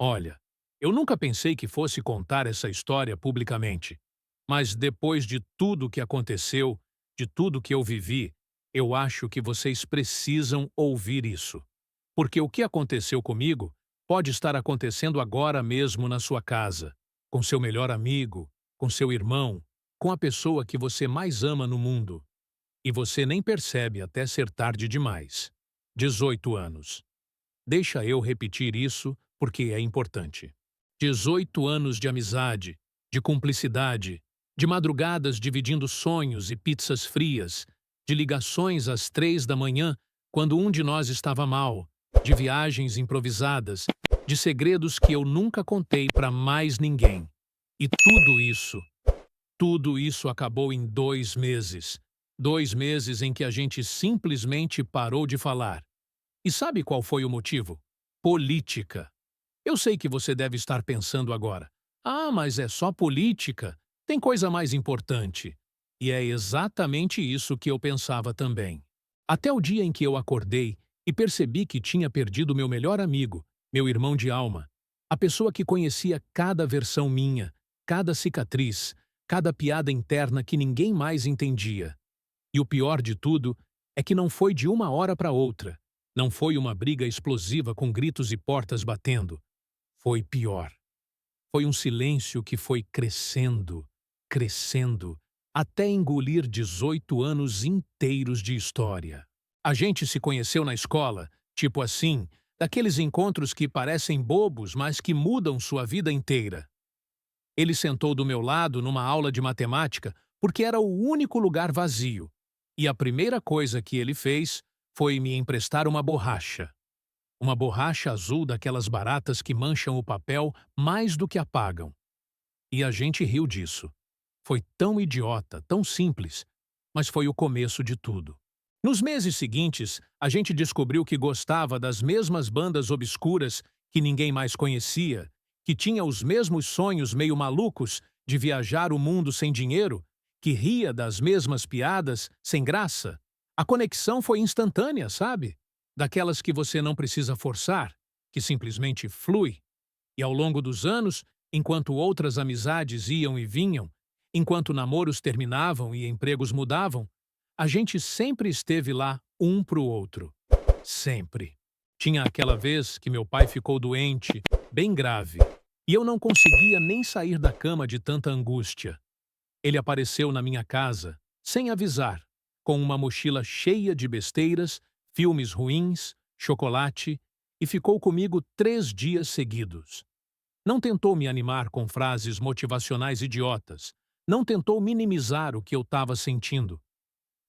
Olha, eu nunca pensei que fosse contar essa história publicamente, mas depois de tudo que aconteceu, de tudo que eu vivi, eu acho que vocês precisam ouvir isso. Porque o que aconteceu comigo pode estar acontecendo agora mesmo na sua casa, com seu melhor amigo, com seu irmão, com a pessoa que você mais ama no mundo. E você nem percebe até ser tarde demais. 18 anos. Deixa eu repetir isso porque é importante. 18 anos de amizade, de cumplicidade, de madrugadas dividindo sonhos e pizzas frias, de ligações às 3 da manhã quando um de nós estava mal, de viagens improvisadas, de segredos que eu nunca contei para mais ninguém. E tudo isso acabou em 2 meses. 2 meses em que a gente simplesmente parou de falar. E sabe qual foi o motivo? Política. Eu sei que você deve estar pensando agora: ah, mas é só política, tem coisa mais importante. E é exatamente isso que eu pensava também. Até o dia em que eu acordei e percebi que tinha perdido meu melhor amigo, meu irmão de alma, a pessoa que conhecia cada versão minha, cada cicatriz, cada piada interna que ninguém mais entendia. E o pior de tudo é que não foi de uma hora para outra. Não foi uma briga explosiva com gritos e portas batendo. Foi pior. Foi um silêncio que foi crescendo, crescendo, até engolir 18 anos inteiros de história. A gente se conheceu na escola, tipo assim, daqueles encontros que parecem bobos, mas que mudam sua vida inteira. Ele sentou do meu lado numa aula de matemática porque era o único lugar vazio. E a primeira coisa que ele fez foi me emprestar uma borracha. Uma borracha azul daquelas baratas que mancham o papel mais do que apagam. E a gente riu disso. Foi tão idiota, tão simples, mas foi o começo de tudo. Nos meses seguintes, a gente descobriu que gostava das mesmas bandas obscuras que ninguém mais conhecia, que tinha os mesmos sonhos meio malucos de viajar o mundo sem dinheiro, que ria das mesmas piadas sem graça. A conexão foi instantânea, sabe? Daquelas que você não precisa forçar, que simplesmente flui. E ao longo dos anos, enquanto outras amizades iam e vinham, enquanto namoros terminavam e empregos mudavam, a gente sempre esteve lá um pro outro. Sempre. Tinha aquela vez que meu pai ficou doente, bem grave, e eu não conseguia nem sair da cama de tanta angústia. Ele apareceu na minha casa, sem avisar, com uma mochila cheia de besteiras, filmes ruins, chocolate, e ficou comigo 3 dias seguidos. Não tentou me animar com frases motivacionais idiotas. Não tentou minimizar o que eu estava sentindo.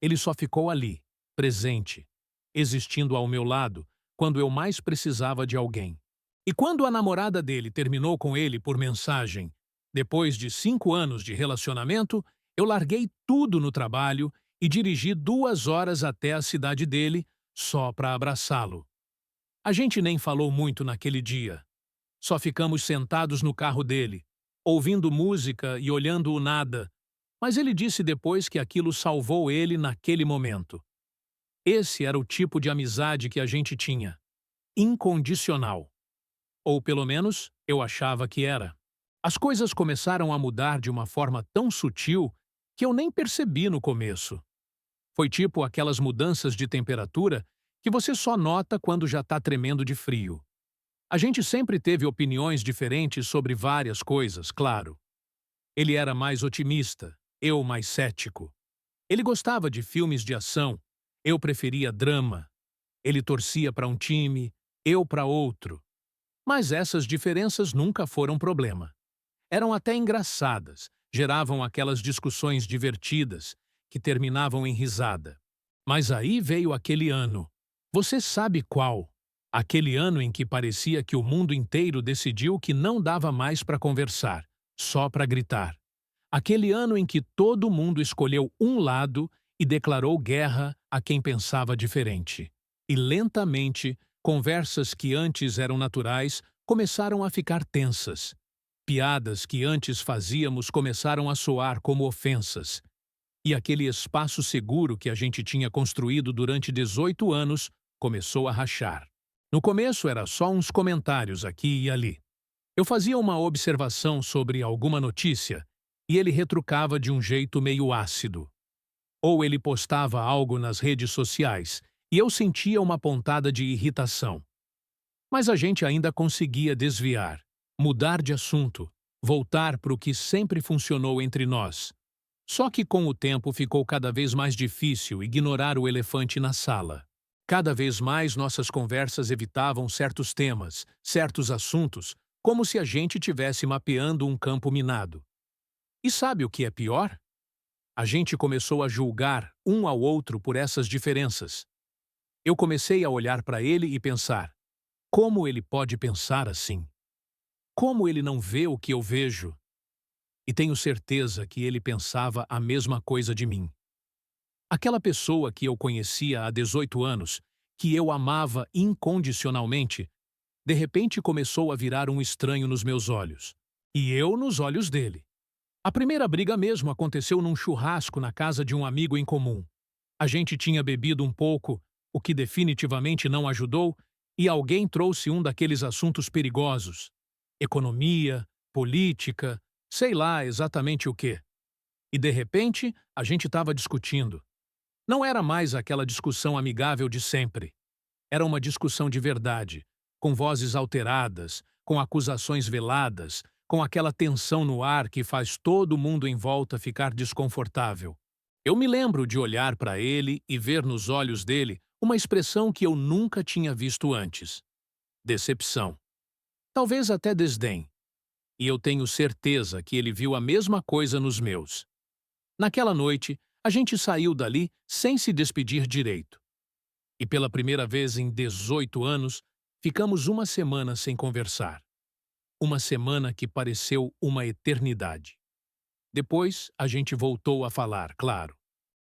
Ele só ficou ali, presente, existindo ao meu lado, quando eu mais precisava de alguém. E quando a namorada dele terminou com ele por mensagem, depois de 5 anos de relacionamento, eu larguei tudo no trabalho e dirigi 2 horas até a cidade dele só para abraçá-lo. A gente nem falou muito naquele dia. Só ficamos sentados no carro dele, ouvindo música e olhando o nada, mas ele disse depois que aquilo salvou ele naquele momento. Esse era o tipo de amizade que a gente tinha. Incondicional. Ou pelo menos, eu achava que era. As coisas começaram a mudar de uma forma tão sutil que eu nem percebi no começo. Foi tipo aquelas mudanças de temperatura que você só nota quando já está tremendo de frio. A gente sempre teve opiniões diferentes sobre várias coisas, claro. Ele era mais otimista, eu mais cético. Ele gostava de filmes de ação, eu preferia drama. Ele torcia para um time, eu para outro. Mas essas diferenças nunca foram problema. Eram até engraçadas, geravam aquelas discussões divertidas, que terminavam em risada. Mas aí veio aquele ano. Você sabe qual? Aquele ano em que parecia que o mundo inteiro decidiu que não dava mais para conversar, só para gritar. Aquele ano em que todo mundo escolheu um lado e declarou guerra a quem pensava diferente. E lentamente, conversas que antes eram naturais começaram a ficar tensas. Piadas que antes fazíamos começaram a soar como ofensas. E aquele espaço seguro que a gente tinha construído durante 18 anos começou a rachar. No começo era só uns comentários aqui e ali. Eu fazia uma observação sobre alguma notícia e ele retrucava de um jeito meio ácido. Ou ele postava algo nas redes sociais e eu sentia uma pontada de irritação. Mas a gente ainda conseguia desviar, mudar de assunto, voltar para o que sempre funcionou entre nós. Só que com o tempo ficou cada vez mais difícil ignorar o elefante na sala. Cada vez mais nossas conversas evitavam certos temas, certos assuntos, como se a gente tivesse mapeando um campo minado. E sabe o que é pior? A gente começou a julgar um ao outro por essas diferenças. Eu comecei a olhar para ele e pensar: como ele pode pensar assim? Como ele não vê o que eu vejo? E tenho certeza que ele pensava a mesma coisa de mim. Aquela pessoa que eu conhecia há 18 anos, que eu amava incondicionalmente, de repente começou a virar um estranho nos meus olhos. E eu nos olhos dele. A primeira briga mesmo aconteceu num churrasco na casa de um amigo em comum. A gente tinha bebido um pouco, o que definitivamente não ajudou, e alguém trouxe um daqueles assuntos perigosos. Economia, política, sei lá exatamente o quê. E de repente, a gente estava discutindo. Não era mais aquela discussão amigável de sempre. Era uma discussão de verdade, com vozes alteradas, com acusações veladas, com aquela tensão no ar que faz todo mundo em volta ficar desconfortável. Eu me lembro de olhar para ele e ver nos olhos dele uma expressão que eu nunca tinha visto antes: decepção. Talvez até desdém. E eu tenho certeza que ele viu a mesma coisa nos meus. Naquela noite, a gente saiu dali sem se despedir direito. E pela primeira vez em 18 anos, ficamos uma semana sem conversar. Uma semana que pareceu uma eternidade. Depois, a gente voltou a falar, claro.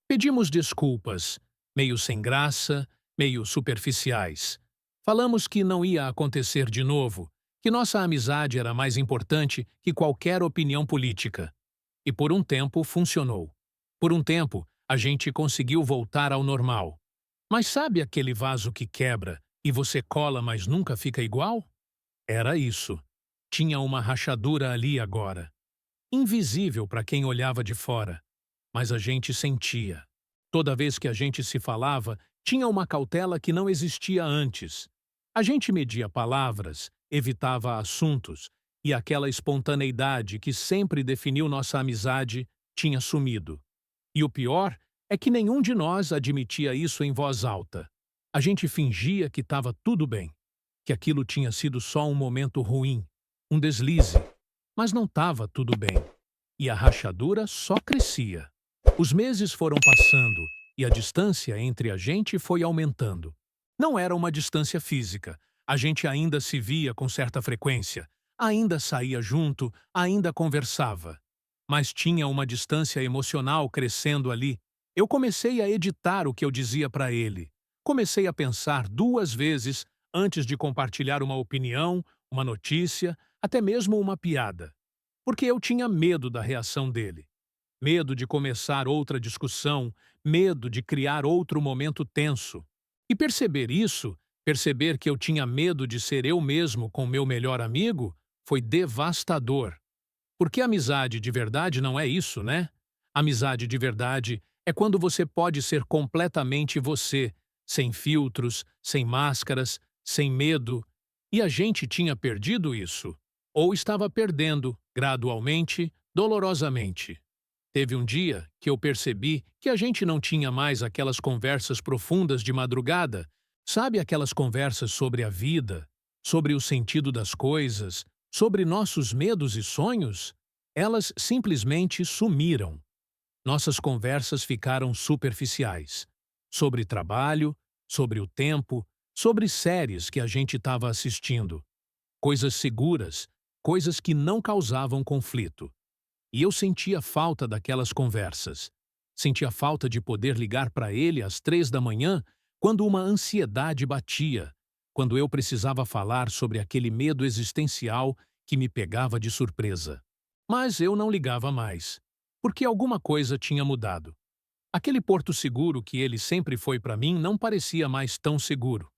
Pedimos desculpas, meio sem graça, meio superficiais. Falamos que não ia acontecer de novo, que nossa amizade era mais importante que qualquer opinião política. E por um tempo funcionou. Por um tempo, a gente conseguiu voltar ao normal. Mas sabe aquele vaso que quebra e você cola, mas nunca fica igual? Era isso. Tinha uma rachadura ali agora. Invisível para quem olhava de fora. Mas a gente sentia. Toda vez que a gente se falava, tinha uma cautela que não existia antes. A gente media palavras, evitava assuntos, e aquela espontaneidade que sempre definiu nossa amizade tinha sumido. E o pior é que nenhum de nós admitia isso em voz alta. A gente fingia que estava tudo bem, que aquilo tinha sido só um momento ruim, um deslize. Mas não estava tudo bem. E a rachadura só crescia. Os meses foram passando e a distância entre a gente foi aumentando. Não era uma distância física. A gente ainda se via com certa frequência, ainda saía junto, ainda conversava. Mas tinha uma distância emocional crescendo ali. Eu comecei a editar o que eu dizia para ele. Comecei a pensar 2 vezes antes de compartilhar uma opinião, uma notícia, até mesmo uma piada. Porque eu tinha medo da reação dele. Medo de começar outra discussão, medo de criar outro momento tenso. E perceber isso, perceber que eu tinha medo de ser eu mesmo com meu melhor amigo, foi devastador. Porque amizade de verdade não é isso, né? Amizade de verdade é quando você pode ser completamente você, sem filtros, sem máscaras, sem medo. E a gente tinha perdido isso. Ou estava perdendo, gradualmente, dolorosamente. Teve um dia que eu percebi que a gente não tinha mais aquelas conversas profundas de madrugada, sabe, aquelas conversas sobre a vida, sobre o sentido das coisas, sobre nossos medos e sonhos? Elas simplesmente sumiram. Nossas conversas ficaram superficiais. Sobre trabalho, sobre o tempo, sobre séries que a gente estava assistindo. Coisas seguras, coisas que não causavam conflito. E eu sentia falta daquelas conversas. Sentia falta de poder ligar para ele às 3 da manhã, quando uma ansiedade batia, quando eu precisava falar sobre aquele medo existencial que me pegava de surpresa. Mas eu não ligava mais, porque alguma coisa tinha mudado. Aquele porto seguro que ele sempre foi para mim não parecia mais tão seguro.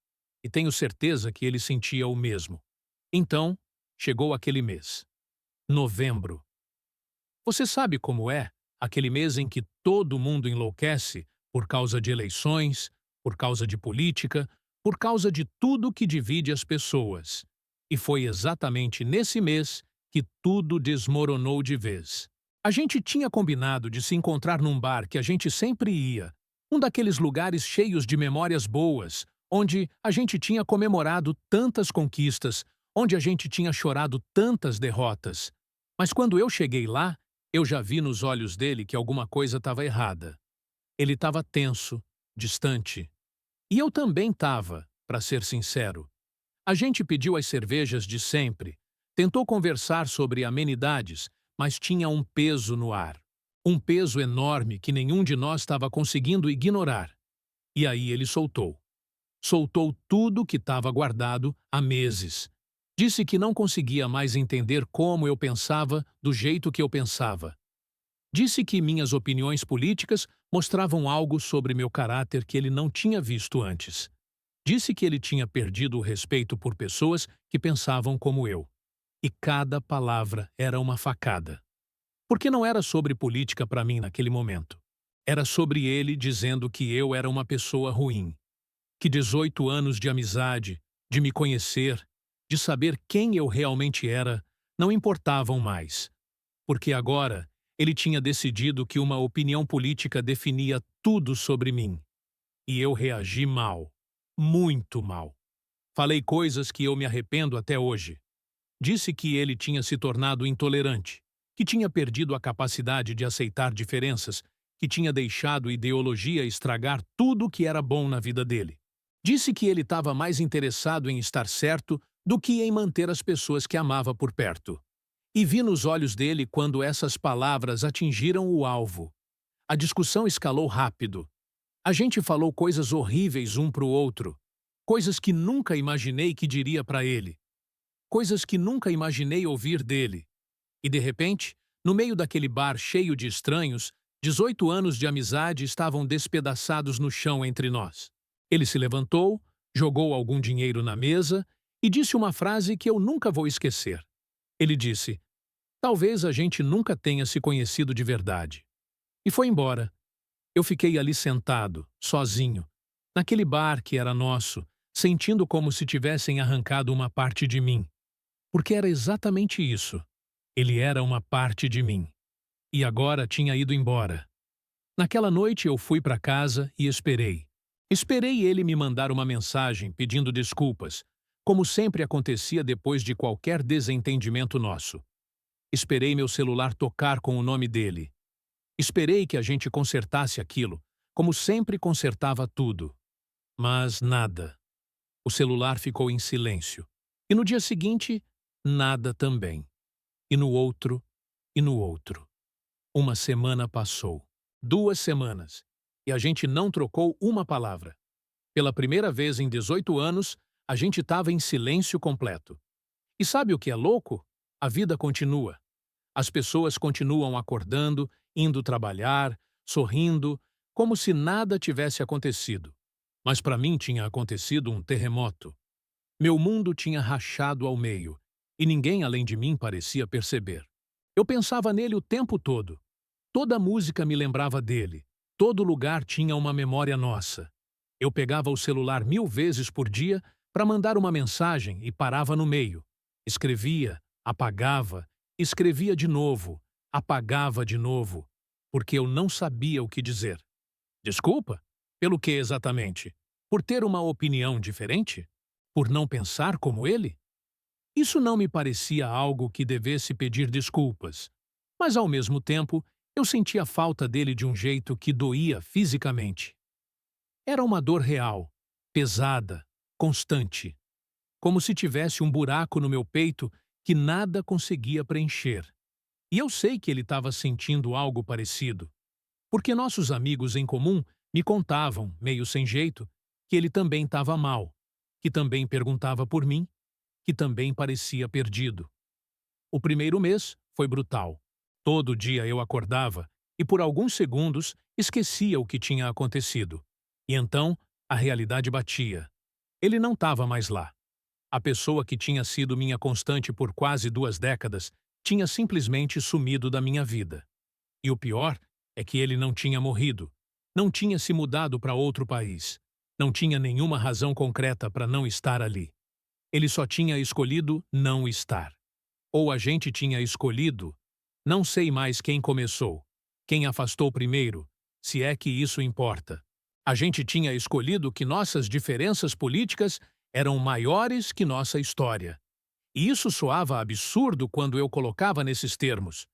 E tenho certeza que ele sentia o mesmo. Então, chegou aquele mês. Novembro. Você sabe como é aquele mês em que todo mundo enlouquece por causa de eleições, por causa de política, por causa de tudo que divide as pessoas. E foi exatamente nesse mês que tudo desmoronou de vez. A gente tinha combinado de se encontrar num bar que a gente sempre ia, um daqueles lugares cheios de memórias boas, onde a gente tinha comemorado tantas conquistas, onde a gente tinha chorado tantas derrotas. Mas quando eu cheguei lá, eu já vi nos olhos dele que alguma coisa estava errada. Ele estava tenso, distante. E eu também estava, para ser sincero. A gente pediu as cervejas de sempre, tentou conversar sobre amenidades, mas tinha um peso no ar. Um peso enorme que nenhum de nós estava conseguindo ignorar. E aí ele soltou. Soltou tudo que estava guardado há meses. Disse que não conseguia mais entender como eu pensava do jeito que eu pensava. Disse que minhas opiniões políticas mostravam algo sobre meu caráter que ele não tinha visto antes. Disse que ele tinha perdido o respeito por pessoas que pensavam como eu. E cada palavra era uma facada. Porque não era sobre política para mim naquele momento. Era sobre ele dizendo que eu era uma pessoa ruim. Que 18 anos de amizade, de me conhecer, de saber quem eu realmente era, não importavam mais. Porque agora ele tinha decidido que uma opinião política definia tudo sobre mim. E eu reagi mal. Muito mal. Falei coisas que eu me arrependo até hoje. Disse que ele tinha se tornado intolerante, que tinha perdido a capacidade de aceitar diferenças, que tinha deixado ideologia estragar tudo o que era bom na vida dele. Disse que ele estava mais interessado em estar certo do que em manter as pessoas que amava por perto. E vi nos olhos dele quando essas palavras atingiram o alvo. A discussão escalou rápido. A gente falou coisas horríveis um para o outro, coisas que nunca imaginei que diria para ele, coisas que nunca imaginei ouvir dele. E de repente, no meio daquele bar cheio de estranhos, 18 anos de amizade estavam despedaçados no chão entre nós. Ele se levantou, jogou algum dinheiro na mesa e disse uma frase que eu nunca vou esquecer. Ele disse: "Talvez a gente nunca tenha se conhecido de verdade." E foi embora. Eu fiquei ali sentado, sozinho, naquele bar que era nosso, sentindo como se tivessem arrancado uma parte de mim. Porque era exatamente isso. Ele era uma parte de mim. E agora tinha ido embora. Naquela noite eu fui para casa e esperei. Esperei ele me mandar uma mensagem pedindo desculpas, como sempre acontecia depois de qualquer desentendimento nosso. Esperei meu celular tocar com o nome dele. Esperei que a gente consertasse aquilo, como sempre consertava tudo. Mas nada. O celular ficou em silêncio. E no dia seguinte, nada também. E no outro, e no outro. Uma semana passou. 2 semanas. E a gente não trocou uma palavra. Pela primeira vez em 18 anos, a gente estava em silêncio completo. E sabe o que é louco? A vida continua. As pessoas continuam acordando, indo trabalhar, sorrindo, como se nada tivesse acontecido. Mas para mim tinha acontecido um terremoto. Meu mundo tinha rachado ao meio, e ninguém além de mim parecia perceber. Eu pensava nele o tempo todo. Toda música me lembrava dele. Todo lugar tinha uma memória nossa. Eu pegava o celular 1000 vezes por dia para mandar uma mensagem e parava no meio. Escrevia, apagava, escrevia de novo, apagava de novo, porque eu não sabia o que dizer. Desculpa? Pelo que exatamente? Por ter uma opinião diferente? Por não pensar como ele? Isso não me parecia algo que devesse pedir desculpas, mas ao mesmo tempo eu sentia falta dele de um jeito que doía fisicamente. Era uma dor real, pesada, constante, como se tivesse um buraco no meu peito que nada conseguia preencher. E eu sei que ele estava sentindo algo parecido, porque nossos amigos em comum me contavam, meio sem jeito, que ele também estava mal, que também perguntava por mim, que também parecia perdido. O primeiro mês foi brutal. Todo dia eu acordava e por alguns segundos esquecia o que tinha acontecido. E então a realidade batia. Ele não estava mais lá. A pessoa que tinha sido minha constante por quase 2 décadas tinha simplesmente sumido da minha vida. E o pior é que ele não tinha morrido, não tinha se mudado para outro país, não tinha nenhuma razão concreta para não estar ali. Ele só tinha escolhido não estar. Ou a gente tinha escolhido, não sei mais quem começou, quem afastou primeiro, se é que isso importa. A gente tinha escolhido que nossas diferenças políticas eram maiores que nossa história. E isso soava absurdo quando eu colocava nesses termos.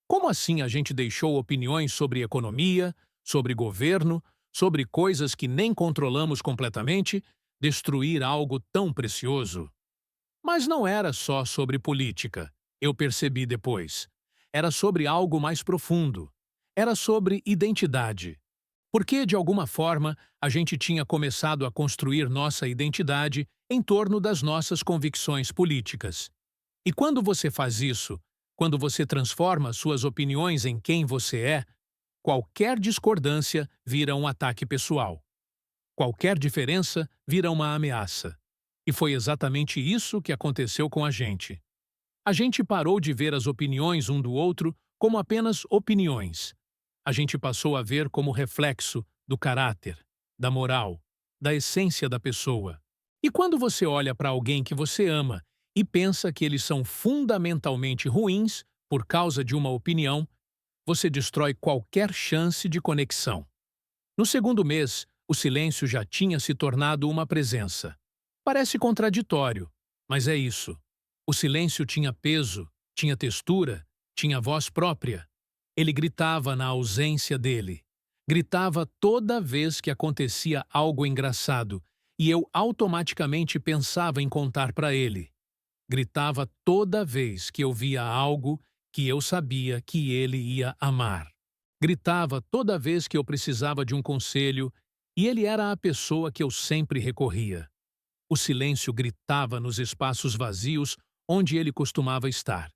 Como assim a gente deixou opiniões sobre economia, sobre governo, sobre coisas que nem controlamos completamente, destruir algo tão precioso? Mas não era só sobre política, eu percebi depois. Era sobre algo mais profundo. Era sobre identidade. Porque, de alguma forma, a gente tinha começado a construir nossa identidade em torno das nossas convicções políticas. E quando você faz isso, quando você transforma suas opiniões em quem você é, qualquer discordância vira um ataque pessoal. Qualquer diferença vira uma ameaça. E foi exatamente isso que aconteceu com a gente. A gente parou de ver as opiniões um do outro como apenas opiniões. A gente passou a ver como reflexo do caráter, da moral, da essência da pessoa. E quando você olha para alguém que você ama e pensa que eles são fundamentalmente ruins por causa de uma opinião, você destrói qualquer chance de conexão. No segundo mês, o silêncio já tinha se tornado uma presença. Parece contraditório, mas é isso. O silêncio tinha peso, tinha textura, tinha voz própria. Ele gritava na ausência dele. Gritava toda vez que acontecia algo engraçado, e eu automaticamente pensava em contar para ele. Gritava toda vez que eu via algo que eu sabia que ele ia amar. Gritava toda vez que eu precisava de um conselho, e ele era a pessoa que eu sempre recorria. O silêncio gritava nos espaços vazios onde ele costumava estar.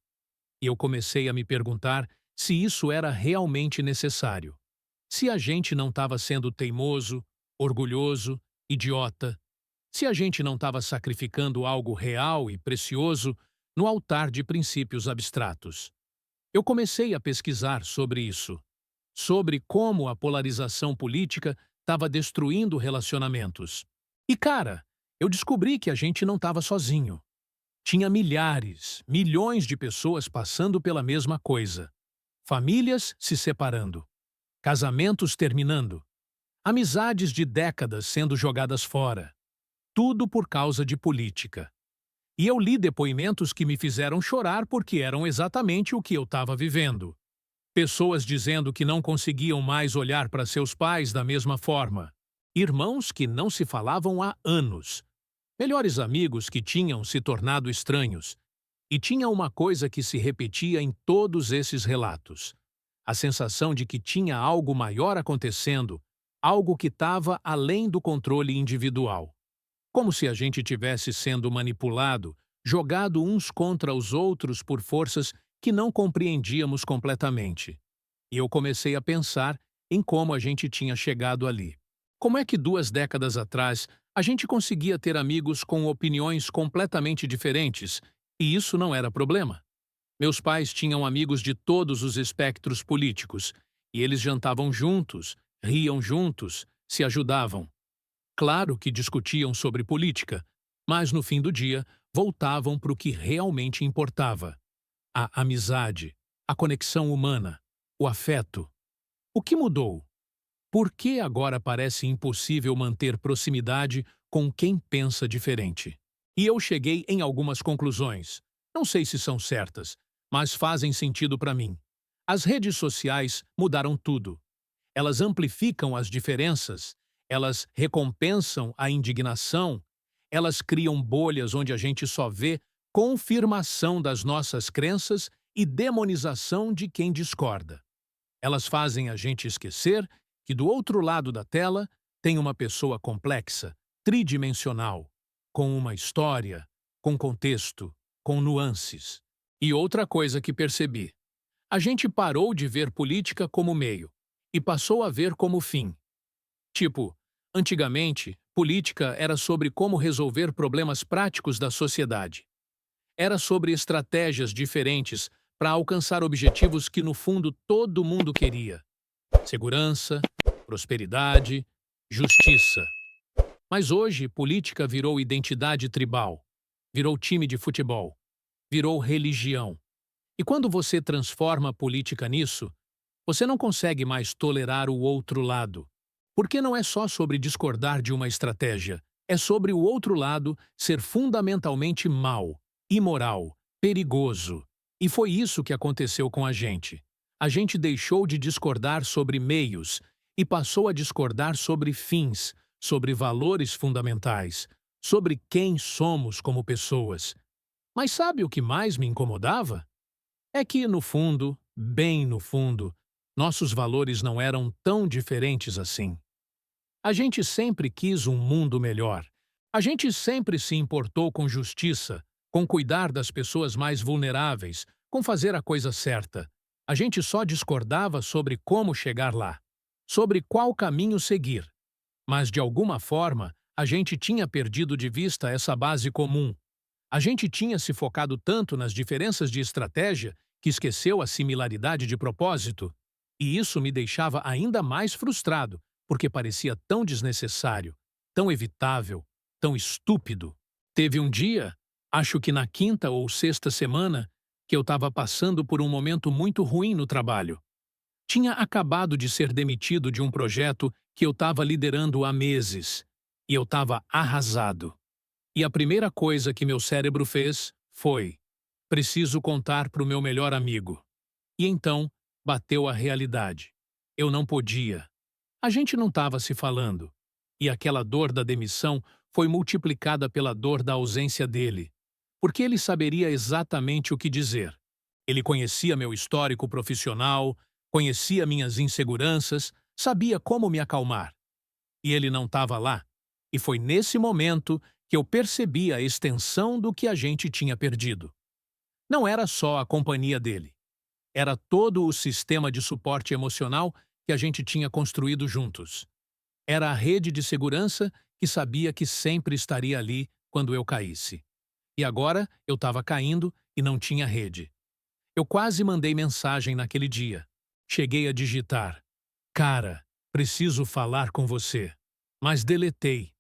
E eu comecei a me perguntar se isso era realmente necessário. Se a gente não estava sendo teimoso, orgulhoso, idiota. Se a gente não estava sacrificando algo real e precioso no altar de princípios abstratos. Eu comecei a pesquisar sobre isso, sobre como a polarização política estava destruindo relacionamentos. E, cara, eu descobri que a gente não estava sozinho. Tinha milhares, milhões de pessoas passando pela mesma coisa. Famílias se separando, casamentos terminando, amizades de décadas sendo jogadas fora. Tudo por causa de política. E eu li depoimentos que me fizeram chorar porque eram exatamente o que eu estava vivendo. Pessoas dizendo que não conseguiam mais olhar para seus pais da mesma forma. Irmãos que não se falavam há anos. Melhores amigos que tinham se tornado estranhos. E tinha uma coisa que se repetia em todos esses relatos. A sensação de que tinha algo maior acontecendo, algo que estava além do controle individual. Como se a gente tivesse sendo manipulado, jogado uns contra os outros por forças que não compreendíamos completamente. E eu comecei a pensar em como a gente tinha chegado ali. Como é que 2 décadas atrás a gente conseguia ter amigos com opiniões completamente diferentes, e isso não era problema? Meus pais tinham amigos de todos os espectros políticos, e eles jantavam juntos, riam juntos, se ajudavam. Claro que discutiam sobre política, mas no fim do dia voltavam para o que realmente importava: a amizade, a conexão humana, o afeto. O que mudou? Por que agora parece impossível manter proximidade com quem pensa diferente? E eu cheguei em algumas conclusões. Não sei se são certas, mas fazem sentido para mim. As redes sociais mudaram tudo. Elas amplificam as diferenças, elas recompensam a indignação, elas criam bolhas onde a gente só vê confirmação das nossas crenças e demonização de quem discorda. Elas fazem a gente esquecer que do outro lado da tela tem uma pessoa complexa, tridimensional, com uma história, com contexto, com nuances. E outra coisa que percebi: a gente parou de ver política como meio e passou a ver como fim. Tipo, antigamente, Política era sobre como resolver problemas práticos da sociedade. Era sobre estratégias diferentes para alcançar objetivos que, no fundo, todo mundo queria: segurança, prosperidade, justiça. Mas hoje, política virou identidade tribal, virou time de futebol, virou religião. E quando você transforma a política nisso, você não consegue mais tolerar o outro lado. Porque não é só sobre discordar de uma estratégia, é sobre o outro lado ser fundamentalmente mau, imoral, perigoso. E foi isso que aconteceu com a gente. A gente deixou de discordar sobre meios e passou a discordar sobre fins, sobre valores fundamentais, sobre quem somos como pessoas. Mas sabe o que mais me incomodava? É que, no fundo, bem no fundo, nossos valores não eram tão diferentes assim. A gente sempre quis um mundo melhor. A gente sempre se importou com justiça, com cuidar das pessoas mais vulneráveis, com fazer a coisa certa. A gente só discordava sobre como chegar lá, sobre qual caminho seguir. Mas, de alguma forma, a gente tinha perdido de vista essa base comum. A gente tinha se focado tanto nas diferenças de estratégia que esqueceu a similaridade de propósito. E isso me deixava ainda mais frustrado, porque parecia tão desnecessário, tão evitável, tão estúpido. Teve um dia, acho que na quinta ou sexta semana, que eu estava passando por um momento muito ruim no trabalho. Tinha acabado de ser demitido de um projeto que eu estava liderando há meses, e eu estava arrasado. E a primeira coisa que meu cérebro fez foi: preciso contar para o meu melhor amigo. E então, bateu a realidade. Eu não podia. A gente não estava se falando. E aquela dor da demissão foi multiplicada pela dor da ausência dele. Porque ele saberia exatamente o que dizer. Ele conhecia meu histórico profissional, conhecia minhas inseguranças, sabia como me acalmar. E ele não estava lá. E foi nesse momento que eu percebi a extensão do que a gente tinha perdido. Não era só a companhia dele. Era todo o sistema de suporte emocional que a gente tinha construído juntos. Era a rede de segurança que sabia que sempre estaria ali quando eu caísse. E agora eu estava caindo e não tinha rede. Eu quase mandei mensagem naquele dia. Cheguei a digitar: "Cara, preciso falar com você." Mas deletei,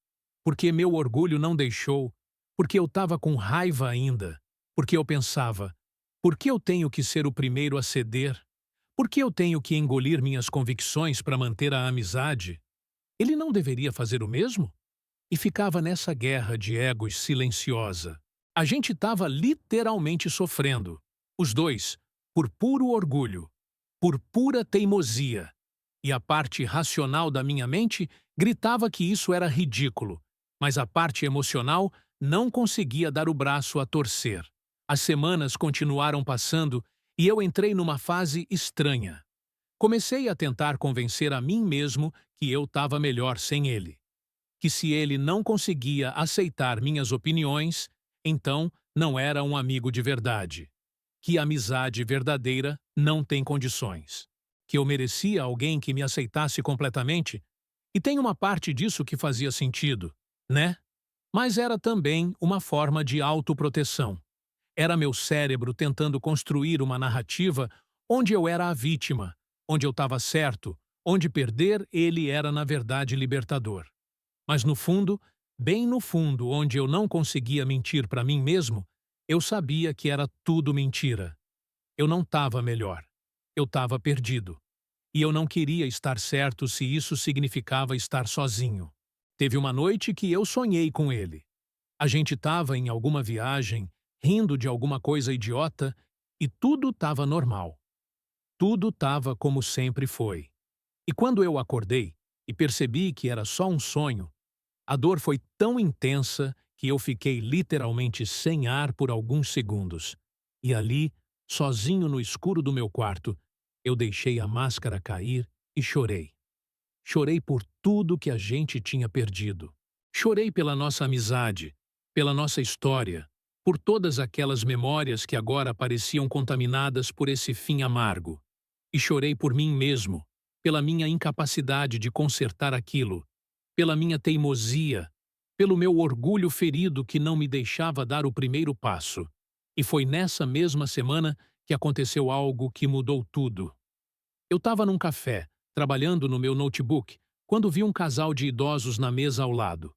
porque meu orgulho não deixou, porque eu estava com raiva ainda, porque eu pensava: por que eu tenho que ser o primeiro a ceder? Por que eu tenho que engolir minhas convicções para manter a amizade? Ele não deveria fazer o mesmo? E ficava nessa guerra de egos silenciosa. A gente estava literalmente sofrendo, os dois, por puro orgulho, por pura teimosia. E a parte racional da minha mente gritava que isso era ridículo, mas a parte emocional não conseguia dar o braço a torcer. As semanas continuaram passando e eu entrei numa fase estranha. Comecei a tentar convencer a mim mesmo que eu estava melhor sem ele. Que se ele não conseguia aceitar minhas opiniões, então não era um amigo de verdade. Que a amizade verdadeira não tem condições. Que eu merecia alguém que me aceitasse completamente, e tem uma parte disso que fazia sentido, né? Mas era também uma forma de autoproteção. Era meu cérebro tentando construir uma narrativa onde eu era a vítima, onde eu estava certo, onde perder ele era na verdade libertador. Mas no fundo, bem no fundo, onde eu não conseguia mentir para mim mesmo, eu sabia que era tudo mentira. Eu não estava melhor. Eu estava perdido. E eu não queria estar certo se isso significava estar sozinho. Teve uma noite que eu sonhei com ele. A gente estava em alguma viagem, rindo de alguma coisa idiota, e tudo estava normal. Tudo estava como sempre foi. E quando eu acordei e percebi que era só um sonho, a dor foi tão intensa que eu fiquei literalmente sem ar por alguns segundos. E ali, sozinho no escuro do meu quarto, eu deixei a máscara cair e chorei. Chorei por tudo que a gente tinha perdido. Chorei pela nossa amizade, pela nossa história, por todas aquelas memórias que agora pareciam contaminadas por esse fim amargo. E chorei por mim mesmo, pela minha incapacidade de consertar aquilo, pela minha teimosia, pelo meu orgulho ferido que não me deixava dar o primeiro passo. E foi nessa mesma semana que aconteceu algo que mudou tudo. Eu estava num café, trabalhando no meu notebook, quando vi um casal de idosos na mesa ao lado.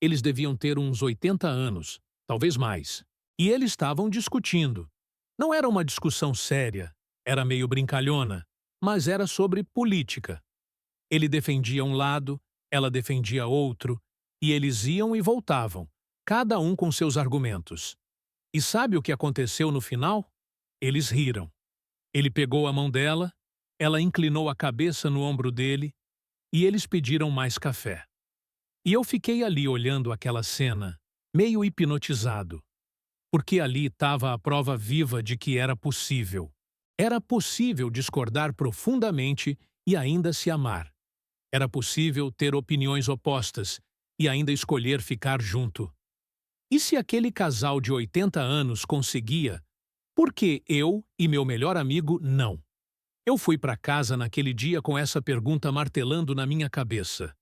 Eles deviam ter uns 80 anos, talvez mais. E eles estavam discutindo. Não era uma discussão séria, era meio brincalhona, mas era sobre política. Ele defendia um lado, ela defendia outro, e eles iam e voltavam, cada um com seus argumentos. E sabe o que aconteceu no final? Eles riram. Ele pegou a mão dela, ela inclinou a cabeça no ombro dele, e eles pediram mais café. E eu fiquei ali olhando aquela cena, meio hipnotizado, porque ali estava a prova viva de que era possível. Era possível discordar profundamente e ainda se amar. Era possível ter opiniões opostas e ainda escolher ficar junto. E se aquele casal de 80 anos conseguia, por que eu e meu melhor amigo não? Eu fui para casa naquele dia com essa pergunta martelando na minha cabeça.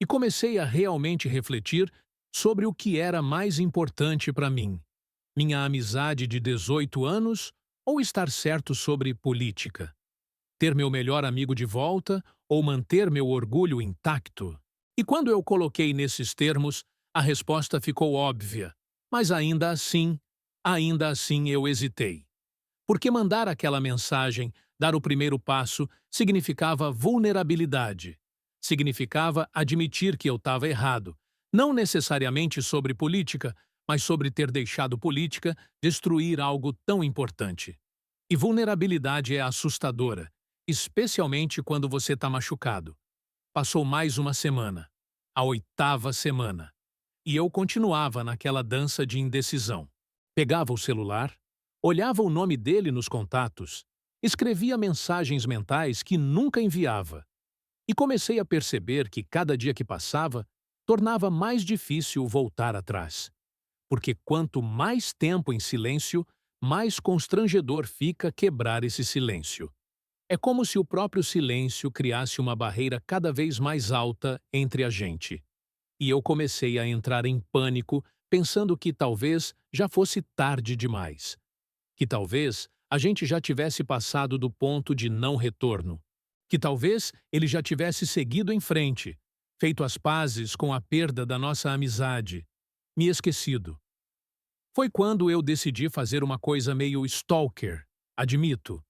E comecei a realmente refletir sobre o que era mais importante para mim. Minha amizade de 18 anos ou estar certo sobre política? Ter meu melhor amigo de volta ou manter meu orgulho intacto? E quando eu coloquei nesses termos, a resposta ficou óbvia, mas ainda assim eu hesitei. Porque mandar aquela mensagem, dar o primeiro passo, significava vulnerabilidade. Significava admitir que eu estava errado, não necessariamente sobre política, mas sobre ter deixado política destruir algo tão importante. E vulnerabilidade é assustadora, especialmente quando você está machucado. Passou mais uma semana, a 8ª semana, e eu continuava naquela dança de indecisão. Pegava o celular, olhava o nome dele nos contatos, escrevia mensagens mentais que nunca enviava. E comecei a perceber que cada dia que passava, tornava mais difícil voltar atrás. Porque quanto mais tempo em silêncio, mais constrangedor fica quebrar esse silêncio. É como se o próprio silêncio criasse uma barreira cada vez mais alta entre a gente. E eu comecei a entrar em pânico, pensando que talvez já fosse tarde demais. Que talvez a gente já tivesse passado do ponto de não retorno. Que talvez ele já tivesse seguido em frente, feito as pazes com a perda da nossa amizade, me esquecido. Foi quando eu decidi fazer uma coisa meio stalker, admito.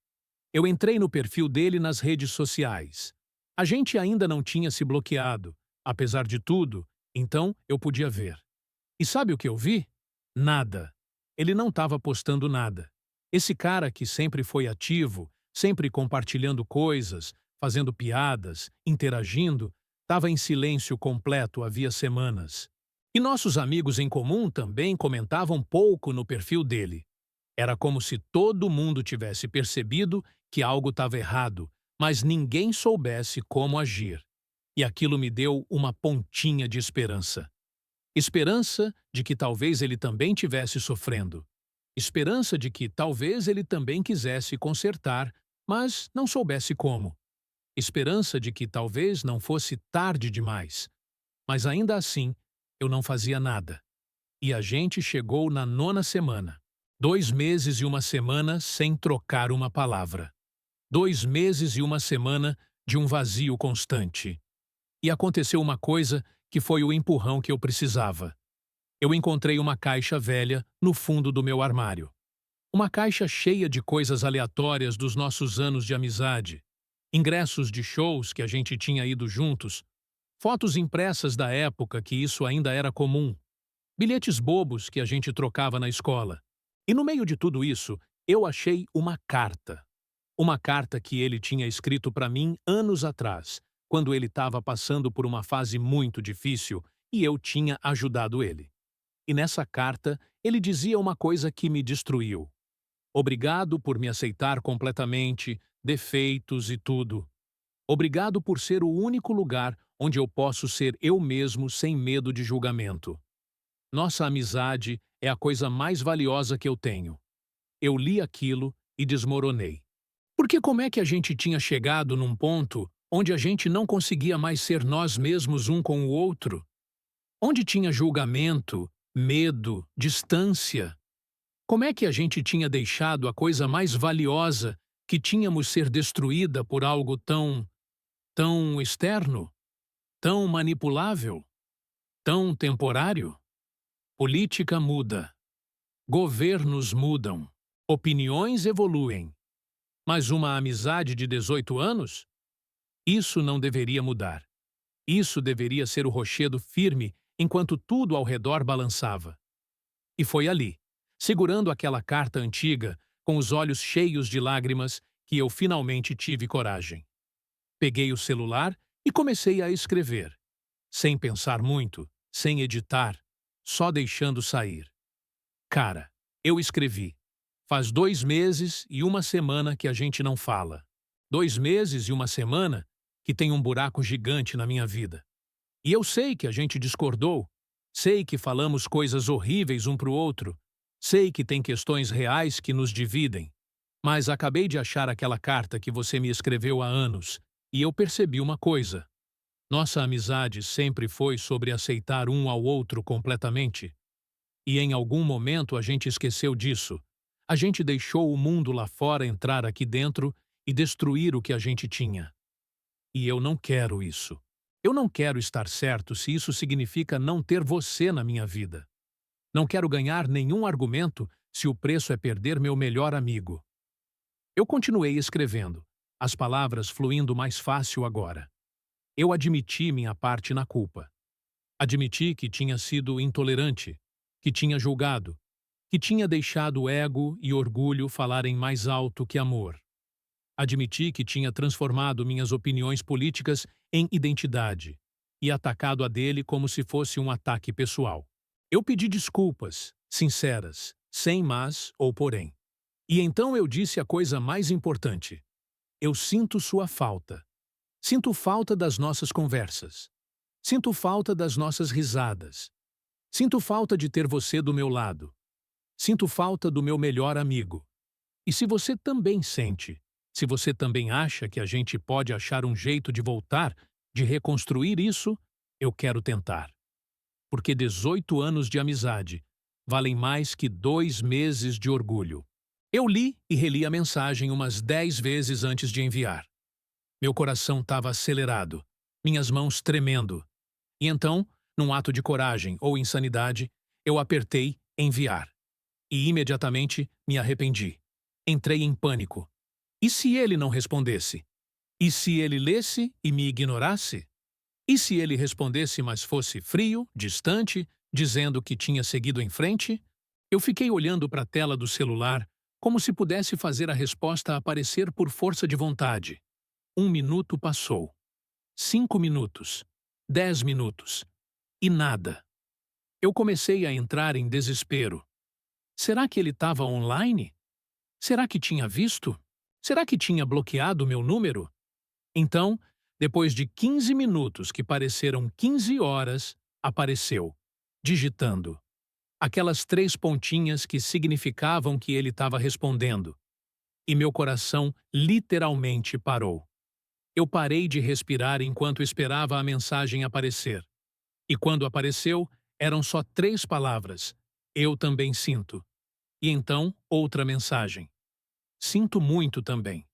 Eu entrei no perfil dele nas redes sociais. A gente ainda não tinha se bloqueado, apesar de tudo, então eu podia ver. E sabe o que eu vi? Nada. Ele não estava postando nada. Esse cara que sempre foi ativo, sempre compartilhando coisas, fazendo piadas, interagindo, estava em silêncio completo havia semanas. E nossos amigos em comum também comentavam pouco no perfil dele. Era como se todo mundo tivesse percebido que algo estava errado, mas ninguém soubesse como agir. E aquilo me deu uma pontinha de esperança. Esperança de que talvez ele também tivesse sofrendo. Esperança de que talvez ele também quisesse consertar, mas não soubesse como. Esperança de que talvez não fosse tarde demais. Mas ainda assim, eu não fazia nada. E a gente chegou na 9ª semana. 2 meses e uma semana sem trocar uma palavra. 2 meses e uma semana de um vazio constante. E aconteceu uma coisa que foi o empurrão que eu precisava. Eu encontrei uma caixa velha no fundo do meu armário. Uma caixa cheia de coisas aleatórias dos nossos anos de amizade. Ingressos de shows que a gente tinha ido juntos. Fotos impressas da época que isso ainda era comum. Bilhetes bobos que a gente trocava na escola. E no meio de tudo isso, eu achei uma carta. Uma carta que ele tinha escrito para mim anos atrás, quando ele estava passando por uma fase muito difícil e eu tinha ajudado ele. E nessa carta, ele dizia uma coisa que me destruiu. Obrigado por me aceitar completamente, defeitos e tudo. Obrigado por ser o único lugar onde eu posso ser eu mesmo sem medo de julgamento. Nossa amizade é a coisa mais valiosa que eu tenho. Eu li aquilo e desmoronei. Porque como é que a gente tinha chegado num ponto onde a gente não conseguia mais ser nós mesmos um com o outro, onde tinha julgamento, medo, distância. Como é que a gente tinha deixado a coisa mais valiosa que tínhamos ser destruída por algo tão externo, tão manipulável, tão temporário? Política muda, governos mudam, opiniões evoluem, mas uma amizade de 18 anos? Isso não deveria mudar. Isso deveria ser o rochedo firme enquanto tudo ao redor balançava. E foi ali, segurando aquela carta antiga, com os olhos cheios de lágrimas, que eu finalmente tive coragem. Peguei o celular e comecei a escrever, sem pensar muito, sem editar, só deixando sair. Cara, eu escrevi. Faz 2 meses e 1 semana que a gente não fala. 2 meses e 1 semana que tem um buraco gigante na minha vida. E eu sei que a gente discordou, sei que falamos coisas horríveis um para o outro, sei que tem questões reais que nos dividem, mas acabei de achar aquela carta que você me escreveu há anos e eu percebi uma coisa. Nossa amizade sempre foi sobre aceitar um ao outro completamente. E em algum momento a gente esqueceu disso. A gente deixou o mundo lá fora entrar aqui dentro e destruir o que a gente tinha. E eu não quero isso. Eu não quero estar certo se isso significa não ter você na minha vida. Não quero ganhar nenhum argumento se o preço é perder meu melhor amigo. Eu continuei escrevendo, as palavras fluindo mais fácil agora. Eu admiti minha parte na culpa. Admiti que tinha sido intolerante, que tinha julgado, que tinha deixado ego e orgulho falarem mais alto que amor. Admiti que tinha transformado minhas opiniões políticas em identidade e atacado a dele como se fosse um ataque pessoal. Eu pedi desculpas, sinceras, sem mas ou porém. E então eu disse a coisa mais importante. Eu sinto sua falta. Sinto falta das nossas conversas. Sinto falta das nossas risadas. Sinto falta de ter você do meu lado. Sinto falta do meu melhor amigo. E se você também sente, se você também acha que a gente pode achar um jeito de voltar, de reconstruir isso, eu quero tentar. Porque 18 anos de amizade valem mais que 2 meses de orgulho. Eu li e reli a mensagem umas 10 vezes antes de enviar. Meu coração estava acelerado, minhas mãos tremendo. E então, num ato de coragem ou insanidade, eu apertei enviar. E imediatamente me arrependi. Entrei em pânico. E se ele não respondesse? E se ele lesse e me ignorasse? E se ele respondesse, mas fosse frio, distante, dizendo que tinha seguido em frente? Eu fiquei olhando para a tela do celular, como se pudesse fazer a resposta aparecer por força de vontade. 1 minuto passou. 5 minutos. 10 minutos. E nada. Eu comecei a entrar em desespero. Será que ele estava online? Será que tinha visto? Será que tinha bloqueado meu número? Então, depois de 15 minutos que pareceram 15 horas, apareceu, digitando. Aquelas 3 pontinhas que significavam que ele estava respondendo. E meu coração literalmente parou. Eu parei de respirar enquanto esperava a mensagem aparecer. E quando apareceu, eram só 3 palavras. Eu também sinto. E então, outra mensagem. Sinto muito também.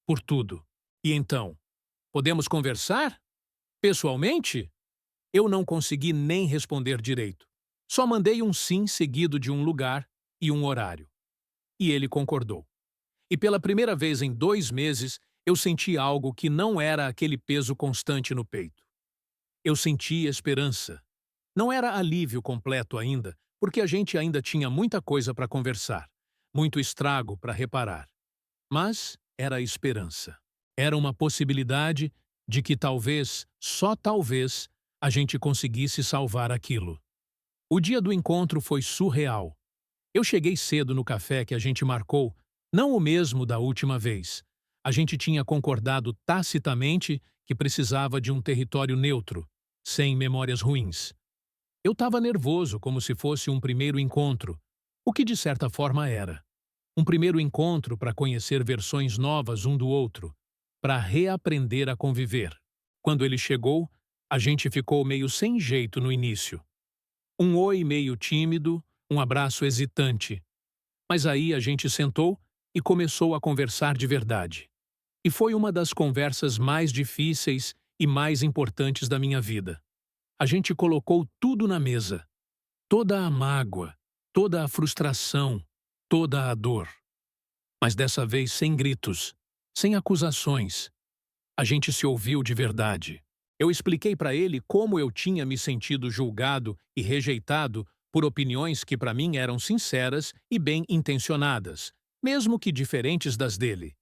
Por tudo. E então, podemos conversar? Pessoalmente? Eu não consegui nem responder direito. Só mandei um sim seguido de um lugar e um horário. E ele concordou. E pela primeira vez em 2 meses, eu senti algo que não era aquele peso constante no peito. Eu senti esperança. Não era alívio completo ainda, porque a gente ainda tinha muita coisa para conversar, muito estrago para reparar. Mas era esperança. Era uma possibilidade de que talvez, só talvez, a gente conseguisse salvar aquilo. O dia do encontro foi surreal. Eu cheguei cedo no café que a gente marcou, não o mesmo da última vez. A gente tinha concordado tacitamente que precisava de um território neutro, sem memórias ruins. Eu estava nervoso, como se fosse um primeiro encontro, o que de certa forma era. Um primeiro encontro para conhecer versões novas um do outro. para reaprender a conviver. Quando ele chegou, a gente ficou meio sem jeito no início. Um oi meio tímido, um abraço hesitante. Mas aí a gente sentou e começou a conversar de verdade. E foi uma das conversas mais difíceis e mais importantes da minha vida. A gente colocou tudo na mesa. Toda a mágoa, toda a frustração, toda a dor. Mas dessa vez sem gritos, sem acusações. A gente se ouviu de verdade. Eu expliquei para ele como eu tinha me sentido julgado e rejeitado por opiniões que para mim eram sinceras e bem-intencionadas, mesmo que diferentes das dele.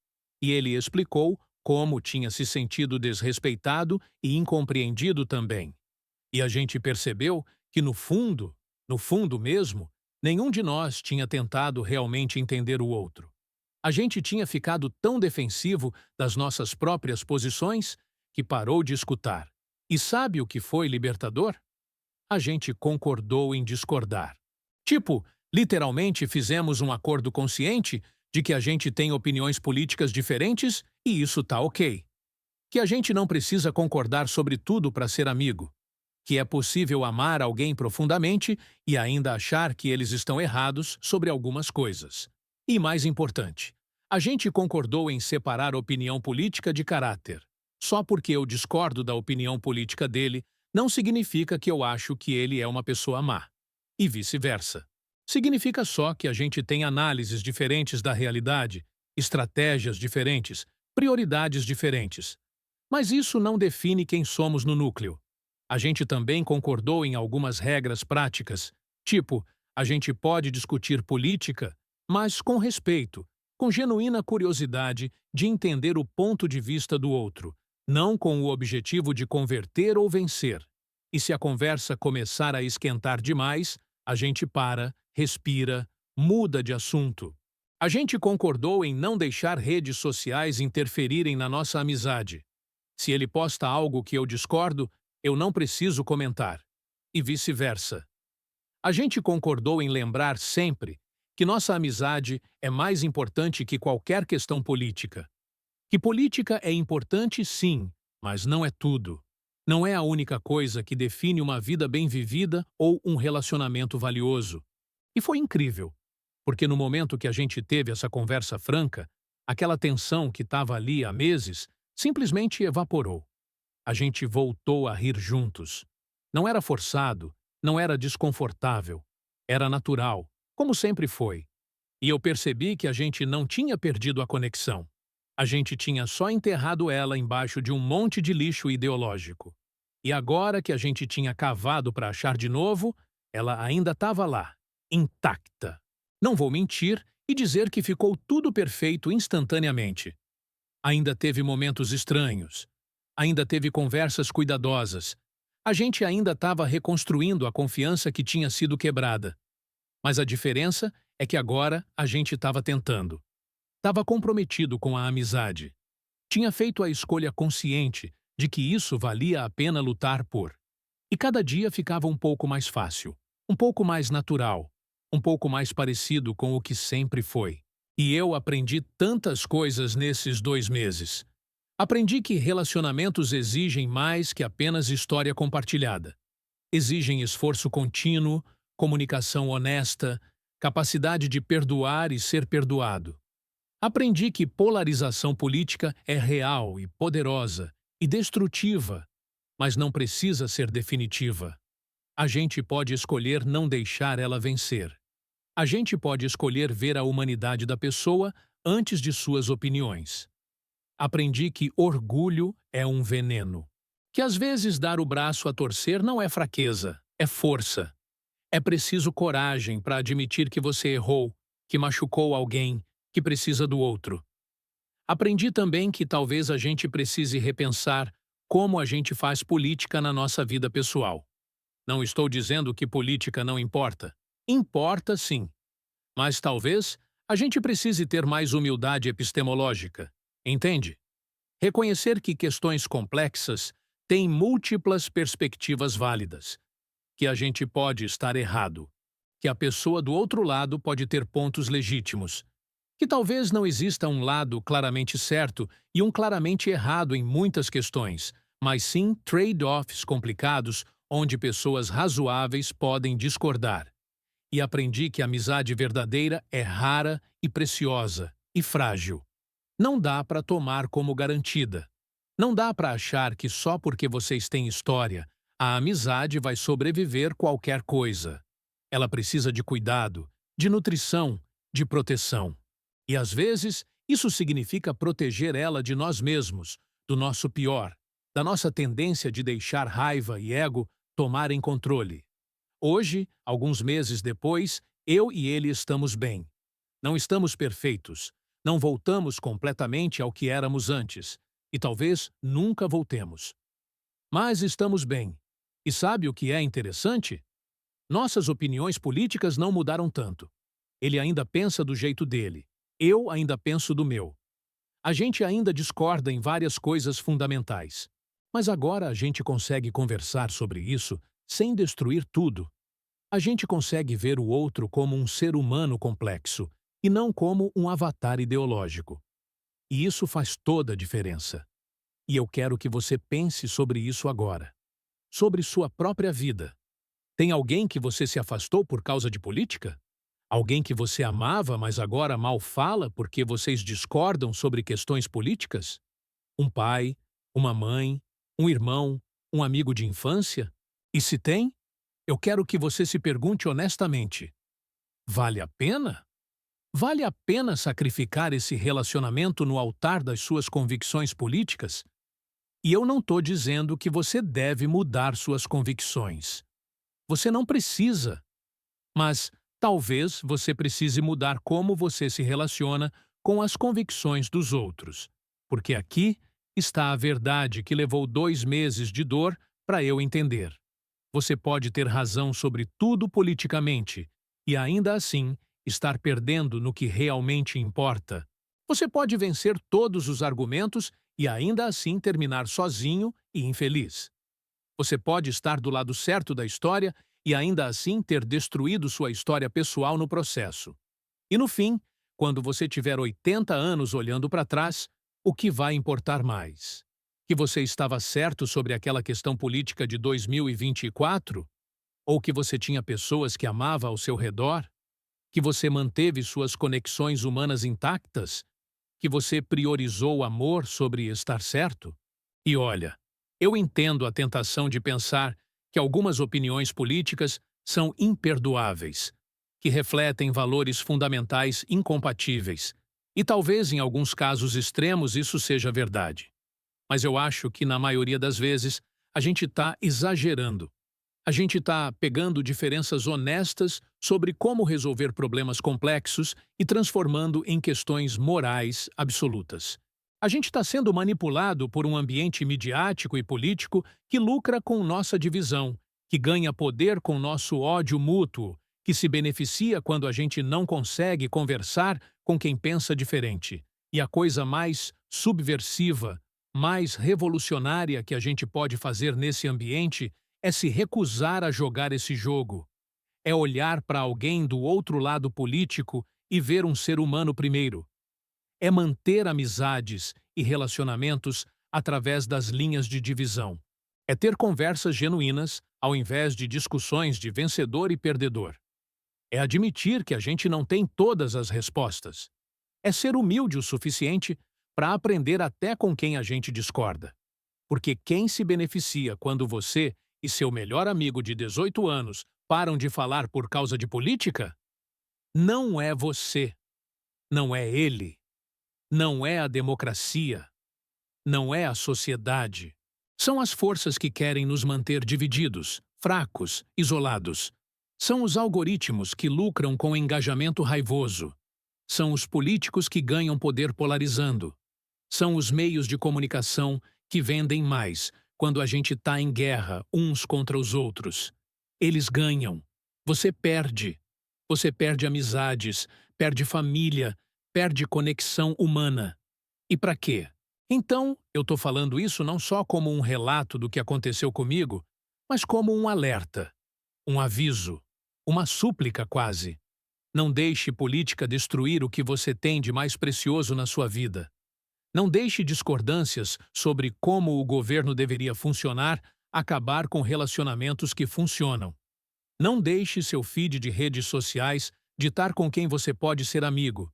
E ele explicou como tinha se sentido desrespeitado e incompreendido também. E a gente percebeu que no fundo mesmo, nenhum de nós tinha tentado realmente entender o outro. A gente tinha ficado tão defensivo das nossas próprias posições que parou de escutar. E sabe o que foi libertador? A gente concordou em discordar. Tipo, literalmente fizemos um acordo consciente de que a gente tem opiniões políticas diferentes e isso tá ok. Que a gente não precisa concordar sobre tudo para ser amigo. Que é possível amar alguém profundamente e ainda achar que eles estão errados sobre algumas coisas. E mais importante, a gente concordou em separar opinião política de caráter. Só porque eu discordo da opinião política dele, não significa que eu acho que ele é uma pessoa má. E vice-versa. Significa só que a gente tem análises diferentes da realidade, estratégias diferentes, prioridades diferentes. Mas isso não define quem somos no núcleo. A gente também concordou em algumas regras práticas, tipo, a gente pode discutir política, mas com respeito, com genuína curiosidade de entender o ponto de vista do outro, não com o objetivo de converter ou vencer. E se a conversa começar a esquentar demais, a gente para, respira, muda de assunto. A gente concordou em não deixar redes sociais interferirem na nossa amizade. Se ele posta algo que eu discordo, eu não preciso comentar. E vice-versa. A gente concordou em lembrar sempre que nossa amizade é mais importante que qualquer questão política. Que política é importante, sim, mas não é tudo. Não é a única coisa que define uma vida bem vivida ou um relacionamento valioso. E foi incrível, porque no momento que a gente teve essa conversa franca, aquela tensão que estava ali há meses simplesmente evaporou. A gente voltou a rir juntos. Não era forçado, não era desconfortável. Era natural, como sempre foi. E eu percebi que a gente não tinha perdido a conexão. A gente tinha só enterrado ela embaixo de um monte de lixo ideológico. E agora que a gente tinha cavado para achar de novo, ela ainda estava lá, intacta. Não vou mentir e dizer que ficou tudo perfeito instantaneamente. Ainda teve momentos estranhos. Ainda teve conversas cuidadosas. A gente ainda estava reconstruindo a confiança que tinha sido quebrada. Mas a diferença é que agora a gente estava tentando. Estava comprometido com a amizade. Tinha feito a escolha consciente de que isso valia a pena lutar por. E cada dia ficava um pouco mais fácil, um pouco mais natural, um pouco mais parecido com o que sempre foi. E eu aprendi tantas coisas nesses 2 meses. Aprendi que relacionamentos exigem mais que apenas história compartilhada. Exigem esforço contínuo, comunicação honesta, capacidade de perdoar e ser perdoado. Aprendi que polarização política é real e poderosa e destrutiva, mas não precisa ser definitiva. A gente pode escolher não deixar ela vencer. A gente pode escolher ver a humanidade da pessoa antes de suas opiniões. Aprendi que orgulho é um veneno. Que às vezes dar o braço a torcer não é fraqueza, é força. É preciso coragem para admitir que você errou, que machucou alguém, que precisa do outro. Aprendi também que talvez a gente precise repensar como a gente faz política na nossa vida pessoal. Não estou dizendo que política não importa. Importa, sim. Mas talvez a gente precise ter mais humildade epistemológica. Entende? Reconhecer que questões complexas têm múltiplas perspectivas válidas. Que a gente pode estar errado. Que a pessoa do outro lado pode ter pontos legítimos. Que talvez não exista um lado claramente certo e um claramente errado em muitas questões, mas sim trade-offs complicados onde pessoas razoáveis podem discordar. E aprendi que a amizade verdadeira é rara e preciosa e frágil. Não dá para tomar como garantida. Não dá para achar que só porque vocês têm história, a amizade vai sobreviver qualquer coisa. Ela precisa de cuidado, de nutrição, de proteção. E às vezes, isso significa proteger ela de nós mesmos, do nosso pior, da nossa tendência de deixar raiva e ego tomarem controle. Hoje, alguns meses depois, eu e ele estamos bem. Não estamos perfeitos. Não voltamos completamente ao que éramos antes. E talvez nunca voltemos. Mas estamos bem. E sabe o que é interessante? Nossas opiniões políticas não mudaram tanto. Ele ainda pensa do jeito dele. Eu ainda penso do meu. A gente ainda discorda em várias coisas fundamentais. Mas agora a gente consegue conversar sobre isso sem destruir tudo. A gente consegue ver o outro como um ser humano complexo e não como um avatar ideológico. E isso faz toda a diferença. E eu quero que você pense sobre isso agora. Sobre sua própria vida. Tem alguém que você se afastou por causa de política? Alguém que você amava, mas agora mal fala porque vocês discordam sobre questões políticas? Um pai, uma mãe, um irmão, um amigo de infância? E se tem, eu quero que você se pergunte honestamente: vale a pena? Vale a pena sacrificar esse relacionamento no altar das suas convicções políticas? E eu não estou dizendo que você deve mudar suas convicções. Você não precisa. Mas talvez você precise mudar como você se relaciona com as convicções dos outros. Porque aqui está a verdade que levou 2 meses de dor para eu entender. Você pode ter razão sobre tudo politicamente e ainda assim estar perdendo no que realmente importa. Você pode vencer todos os argumentos e ainda assim terminar sozinho e infeliz. Você pode estar do lado certo da história e ainda assim ter destruído sua história pessoal no processo. E no fim, quando você tiver 80 anos olhando para trás, o que vai importar mais? Que você estava certo sobre aquela questão política de 2024? Ou que você tinha pessoas que amava ao seu redor? Que você manteve suas conexões humanas intactas? Que você priorizou o amor sobre estar certo? E olha, eu entendo a tentação de pensar que algumas opiniões políticas são imperdoáveis, que refletem valores fundamentais incompatíveis. E talvez em alguns casos extremos isso seja verdade. Mas eu acho que na maioria das vezes a gente está exagerando. A gente está pegando diferenças honestas sobre como resolver problemas complexos e transformando em questões morais absolutas. A gente está sendo manipulado por um ambiente midiático e político que lucra com nossa divisão, que ganha poder com nosso ódio mútuo, que se beneficia quando a gente não consegue conversar com quem pensa diferente. E a coisa mais subversiva, mais revolucionária que a gente pode fazer nesse ambiente é se recusar a jogar esse jogo. É olhar para alguém do outro lado político e ver um ser humano primeiro. É manter amizades e relacionamentos através das linhas de divisão. É ter conversas genuínas ao invés de discussões de vencedor e perdedor. É admitir que a gente não tem todas as respostas. É ser humilde o suficiente para aprender até com quem a gente discorda. Porque quem se beneficia quando você e seu melhor amigo de 18 anos param de falar por causa de política? Não é você. Não é ele. Não é a democracia. Não é a sociedade. São as forças que querem nos manter divididos, fracos, isolados. São os algoritmos que lucram com engajamento raivoso. São os políticos que ganham poder polarizando. São os meios de comunicação que vendem mais quando a gente está em guerra uns contra os outros. Eles ganham. Você perde. Você perde amizades, perde família, perde conexão humana. E para quê? Então, eu estou falando isso não só como um relato do que aconteceu comigo, mas como um alerta, um aviso, uma súplica quase. Não deixe política destruir o que você tem de mais precioso na sua vida. Não deixe discordâncias sobre como o governo deveria funcionar acabar com relacionamentos que funcionam. Não deixe seu feed de redes sociais ditar com quem você pode ser amigo.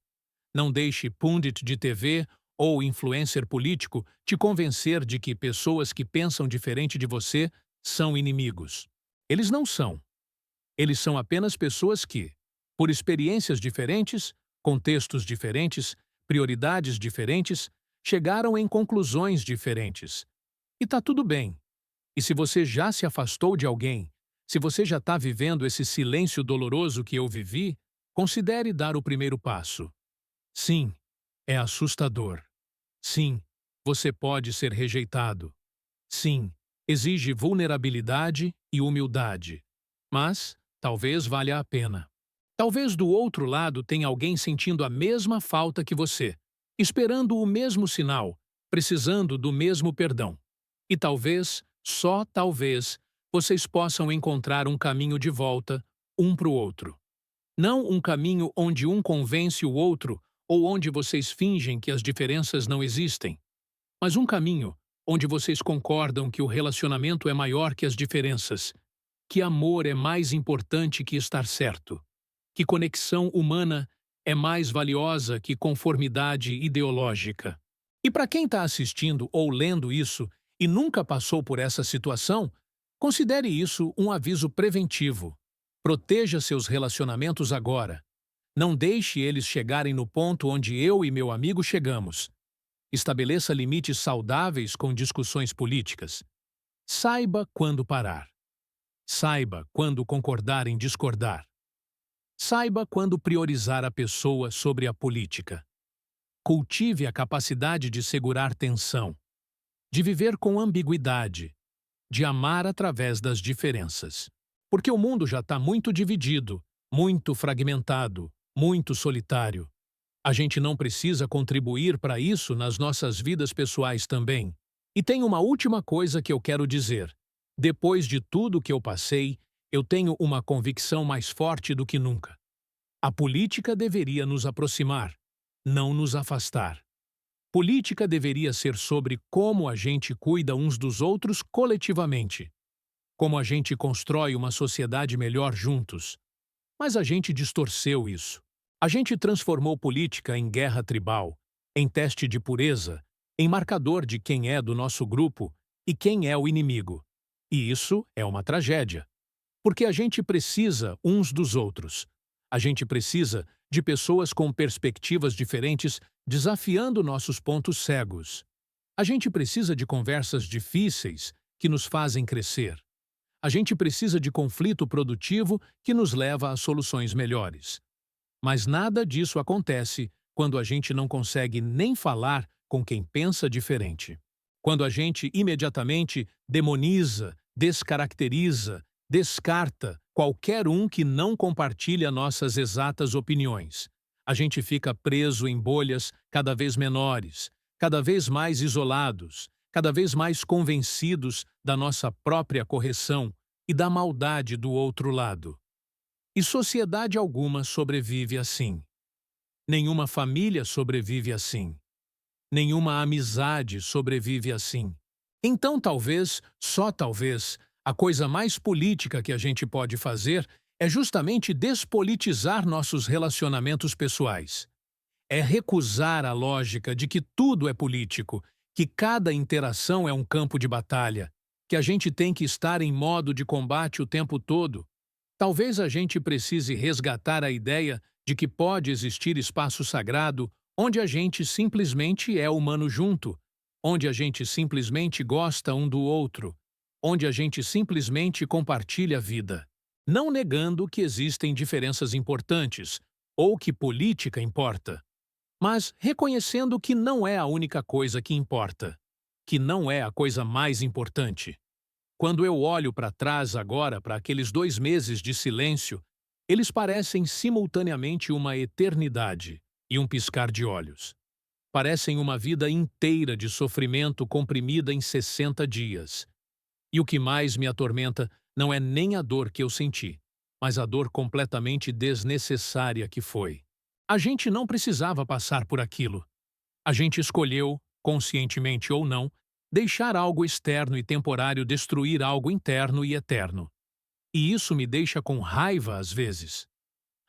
Não deixe pundit de TV ou influencer político te convencer de que pessoas que pensam diferente de você são inimigos. Eles não são. Eles são apenas pessoas que, por experiências diferentes, contextos diferentes, prioridades diferentes, chegaram em conclusões diferentes. E tá tudo bem. E se você já se afastou de alguém, se você já está vivendo esse silêncio doloroso que eu vivi, considere dar o primeiro passo. Sim, é assustador. Sim, você pode ser rejeitado. Sim, exige vulnerabilidade e humildade. Mas talvez valha a pena. Talvez do outro lado tenha alguém sentindo a mesma falta que você, esperando o mesmo sinal, precisando do mesmo perdão. E talvez, só talvez, vocês possam encontrar um caminho de volta, um para o outro. Não um caminho onde um convence o outro ou onde vocês fingem que as diferenças não existem, mas um caminho onde vocês concordam que o relacionamento é maior que as diferenças, que amor é mais importante que estar certo, que conexão humana é mais valiosa que conformidade ideológica. E para quem está assistindo ou lendo isso e nunca passou por essa situação, considere isso um aviso preventivo. Proteja seus relacionamentos agora. Não deixe eles chegarem no ponto onde eu e meu amigo chegamos. Estabeleça limites saudáveis com discussões políticas. Saiba quando parar. Saiba quando concordar em discordar. Saiba quando priorizar a pessoa sobre a política. Cultive a capacidade de segurar tensão, de viver com ambiguidade, de amar através das diferenças. Porque o mundo já está muito dividido, muito fragmentado, muito solitário. A gente não precisa contribuir para isso nas nossas vidas pessoais também. E tem uma última coisa que eu quero dizer. Depois de tudo que eu passei, eu tenho uma convicção mais forte do que nunca. A política deveria nos aproximar, não nos afastar. Política deveria ser sobre como a gente cuida uns dos outros coletivamente, como a gente constrói uma sociedade melhor juntos. Mas a gente distorceu isso. A gente transformou política em guerra tribal, em teste de pureza, em marcador de quem é do nosso grupo e quem é o inimigo. E isso é uma tragédia. Porque a gente precisa uns dos outros. A gente precisa de pessoas com perspectivas diferentes desafiando nossos pontos cegos. A gente precisa de conversas difíceis que nos fazem crescer. A gente precisa de conflito produtivo que nos leva a soluções melhores. Mas nada disso acontece quando a gente não consegue nem falar com quem pensa diferente. Quando a gente imediatamente demoniza, descaracteriza, descarta qualquer um que não compartilha nossas exatas opiniões. A gente fica preso em bolhas cada vez menores, cada vez mais isolados, cada vez mais convencidos da nossa própria correção e da maldade do outro lado. E sociedade alguma sobrevive assim. Nenhuma família sobrevive assim. Nenhuma amizade sobrevive assim. Então, talvez, só talvez, a coisa mais política que a gente pode fazer é justamente despolitizar nossos relacionamentos pessoais. É recusar a lógica de que tudo é político, que cada interação é um campo de batalha, que a gente tem que estar em modo de combate o tempo todo. Talvez a gente precise resgatar a ideia de que pode existir espaço sagrado onde a gente simplesmente é humano junto, onde a gente simplesmente gosta um do outro, onde a gente simplesmente compartilha a vida, não negando que existem diferenças importantes ou que política importa, mas reconhecendo que não é a única coisa que importa, que não é a coisa mais importante. Quando eu olho para trás agora para aqueles 2 meses de silêncio, eles parecem simultaneamente uma eternidade e um piscar de olhos. Parecem uma vida inteira de sofrimento comprimida em 60 dias. E o que mais me atormenta não é nem a dor que eu senti, mas a dor completamente desnecessária que foi. A gente não precisava passar por aquilo. A gente escolheu, conscientemente ou não, deixar algo externo e temporário destruir algo interno e eterno. E isso me deixa com raiva às vezes.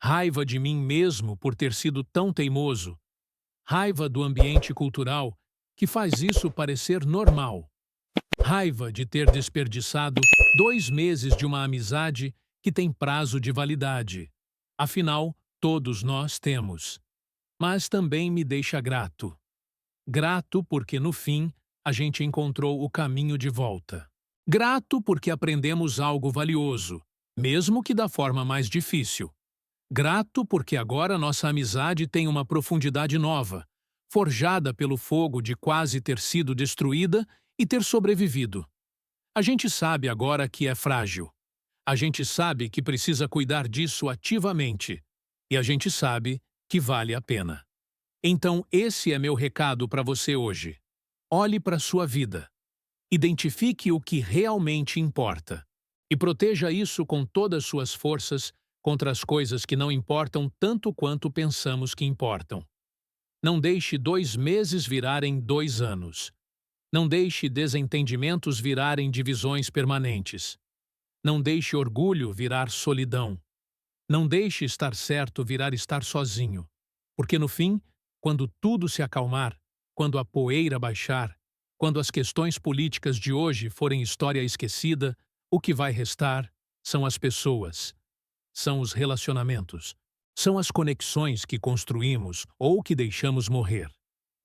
Raiva de mim mesmo por ter sido tão teimoso. Raiva do ambiente cultural que faz isso parecer normal. Raiva de ter desperdiçado 2 meses de uma amizade que tem prazo de validade. Afinal, todos nós temos. Mas também me deixa grato. Grato porque, no fim, a gente encontrou o caminho de volta. Grato porque aprendemos algo valioso, mesmo que da forma mais difícil. Grato porque agora nossa amizade tem uma profundidade nova, forjada pelo fogo de quase ter sido destruída e ter sobrevivido. A gente sabe agora que é frágil. A gente sabe que precisa cuidar disso ativamente. E a gente sabe que vale a pena. Então, esse é meu recado para você hoje. Olhe para sua vida. Identifique o que realmente importa. E proteja isso com todas suas forças contra as coisas que não importam tanto quanto pensamos que importam. Não deixe 2 meses virarem 2 anos. Não deixe desentendimentos virarem divisões permanentes. Não deixe orgulho virar solidão. Não deixe estar certo virar estar sozinho. Porque no fim, quando tudo se acalmar, quando a poeira baixar, quando as questões políticas de hoje forem história esquecida, o que vai restar são as pessoas, são os relacionamentos, são as conexões que construímos ou que deixamos morrer.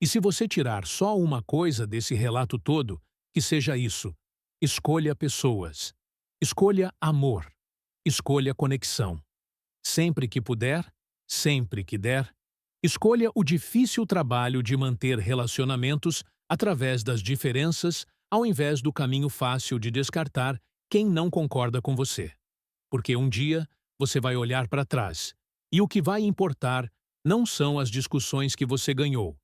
E se você tirar só uma coisa desse relato todo, que seja isso: escolha pessoas, escolha amor, escolha conexão. Sempre que puder, sempre que der, escolha o difícil trabalho de manter relacionamentos através das diferenças, ao invés do caminho fácil de descartar quem não concorda com você. Porque um dia você vai olhar para trás, e o que vai importar não são as discussões que você ganhou,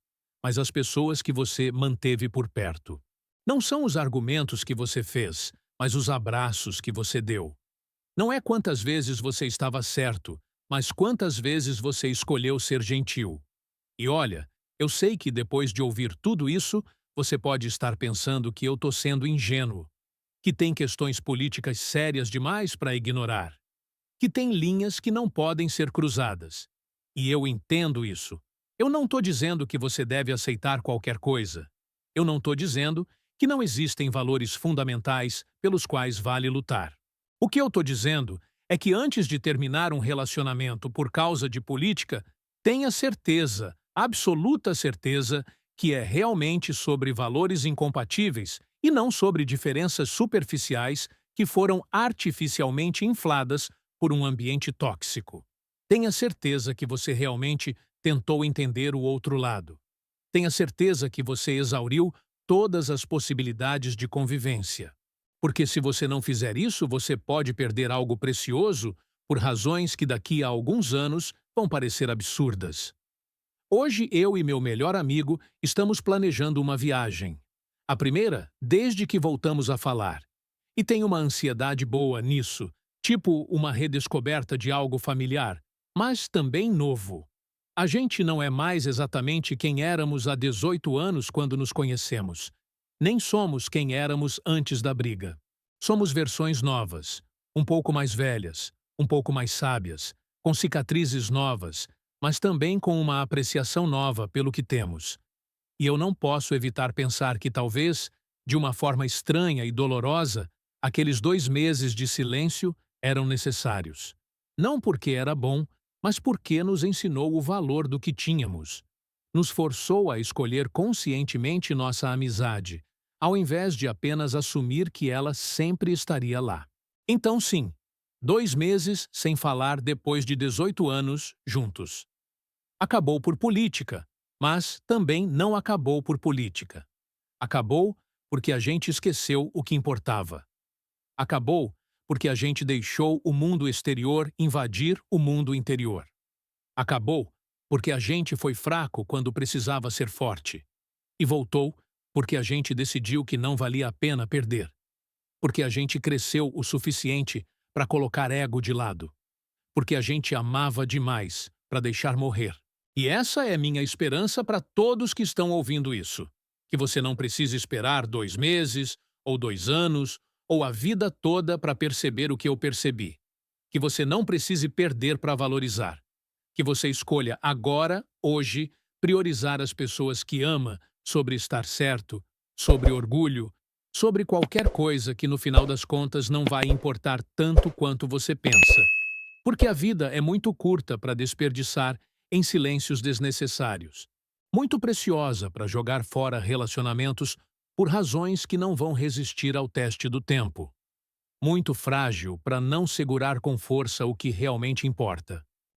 mas as pessoas que você manteve por perto. Não são os argumentos que você fez, mas os abraços que você deu. Não é quantas vezes você estava certo, mas quantas vezes você escolheu ser gentil. E olha, eu sei que depois de ouvir tudo isso, você pode estar pensando que eu estou sendo ingênuo, que tem questões políticas sérias demais para ignorar, que tem linhas que não podem ser cruzadas. E eu entendo isso. Eu não estou dizendo que você deve aceitar qualquer coisa. Eu não estou dizendo que não existem valores fundamentais pelos quais vale lutar. O que eu estou dizendo é que antes de terminar um relacionamento por causa de política, tenha certeza, absoluta certeza, que é realmente sobre valores incompatíveis e não sobre diferenças superficiais que foram artificialmente infladas por um ambiente tóxico. Tenha certeza que você realmente tentou entender o outro lado. Tenha certeza que você exauriu todas as possibilidades de convivência. Porque se você não fizer isso, você pode perder algo precioso por razões que daqui a alguns anos vão parecer absurdas. Hoje eu e meu melhor amigo estamos planejando uma viagem. A primeira, desde que voltamos a falar. E tem uma ansiedade boa nisso, tipo uma redescoberta de algo familiar, mas também novo. A gente não é mais exatamente quem éramos há 18 anos quando nos conhecemos. Nem somos quem éramos antes da briga. Somos versões novas, um pouco mais velhas, um pouco mais sábias, com cicatrizes novas, mas também com uma apreciação nova pelo que temos. E eu não posso evitar pensar que talvez, de uma forma estranha e dolorosa, aqueles 2 meses de silêncio eram necessários. Não porque era bom, mas porque nos ensinou o valor do que tínhamos. Nos forçou a escolher conscientemente nossa amizade, ao invés de apenas assumir que ela sempre estaria lá. Então sim, 2 meses sem falar depois de 18 anos juntos. Acabou por política, mas também não acabou por política. Acabou porque a gente esqueceu o que importava. Acabou porque a gente deixou o mundo exterior invadir o mundo interior. Acabou porque a gente foi fraco quando precisava ser forte. E voltou porque a gente decidiu que não valia a pena perder. Porque a gente cresceu o suficiente para colocar ego de lado. porque a gente amava demais para deixar morrer. E essa é minha esperança para todos que estão ouvindo isso. Que você não precise esperar 2 meses, ou 2 anos, ou a vida toda para perceber o que eu percebi. Que você não precise perder para valorizar. Que você escolha agora, hoje, priorizar as pessoas que ama sobre estar certo, sobre orgulho, sobre qualquer coisa que no final das contas não vai importar tanto quanto você pensa. Porque a vida é muito curta para desperdiçar em silêncios desnecessários. Muito preciosa para jogar fora relacionamentos por razões que não vão resistir ao teste do tempo. Muito frágil para não segurar com força o que realmente importa.